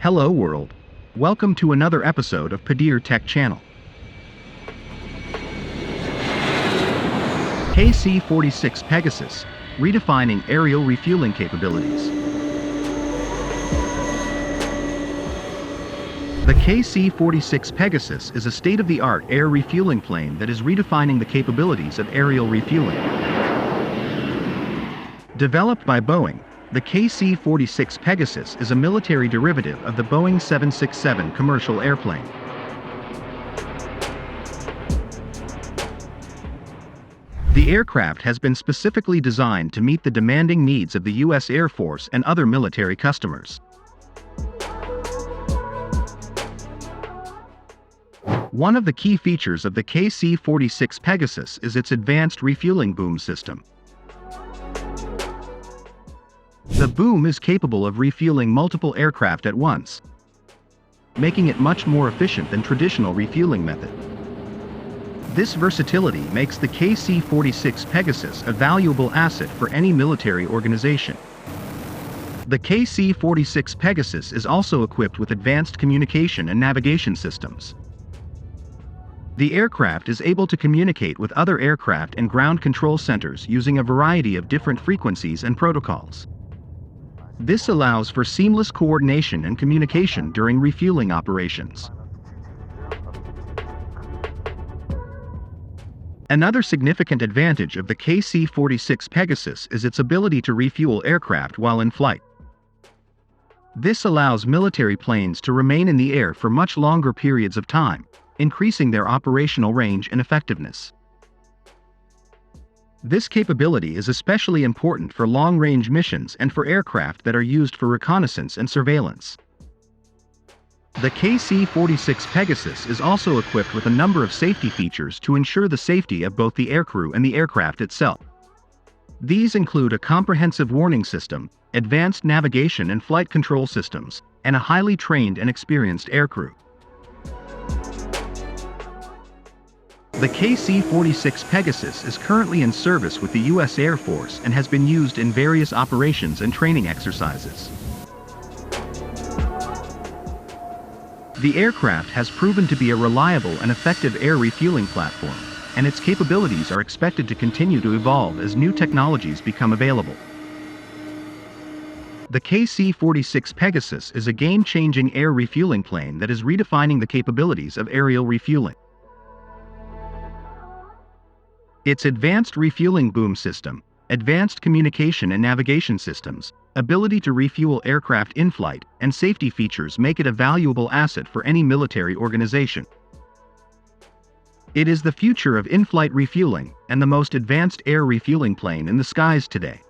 Hello world. Welcome to another episode of Pedirtech channel. KC-46 Pegasus, redefining aerial refueling capabilities. The KC-46 Pegasus is a state-of-the-art air refueling plane that is redefining the capabilities of aerial refueling. Developed by Boeing, the KC-46 Pegasus is a military derivative of the Boeing 767 commercial airplane. The aircraft has been specifically designed to meet the demanding needs of the U.S. Air Force and other military customers. One of the key features of the KC-46 Pegasus is its advanced refueling boom system. The boom is capable of refueling multiple aircraft at once, making it much more efficient than traditional refueling method. This versatility makes the KC-46 Pegasus a valuable asset for any military organization. The KC-46 Pegasus is also equipped with advanced communication and navigation systems. The aircraft is able to communicate with other aircraft and ground control centers using a variety of different frequencies and protocols. This allows for seamless coordination and communication during refueling operations. Another significant advantage of the KC-46 Pegasus is its ability to refuel aircraft while in flight. This allows military planes to remain in the air for much longer periods of time, increasing their operational range and effectiveness. This capability is especially important for long-range missions and for aircraft that are used for reconnaissance and surveillance. The KC-46 Pegasus is also equipped with a number of safety features to ensure the safety of both the aircrew and the aircraft itself. These include a comprehensive warning system, advanced navigation and flight control systems, and a highly trained and experienced aircrew. The KC-46 Pegasus is currently in service with the U.S. Air Force and has been used in various operations and training exercises. The aircraft has proven to be a reliable and effective air refueling platform, and its capabilities are expected to continue to evolve as new technologies become available. The KC-46 Pegasus is a game-changing air refueling plane that is redefining the capabilities of aerial refueling. Its advanced refueling boom system, advanced communication and navigation systems, ability to refuel aircraft in flight, and safety features make it a valuable asset for any military organization. It is the future of in-flight refueling and the most advanced air refueling plane in the skies today.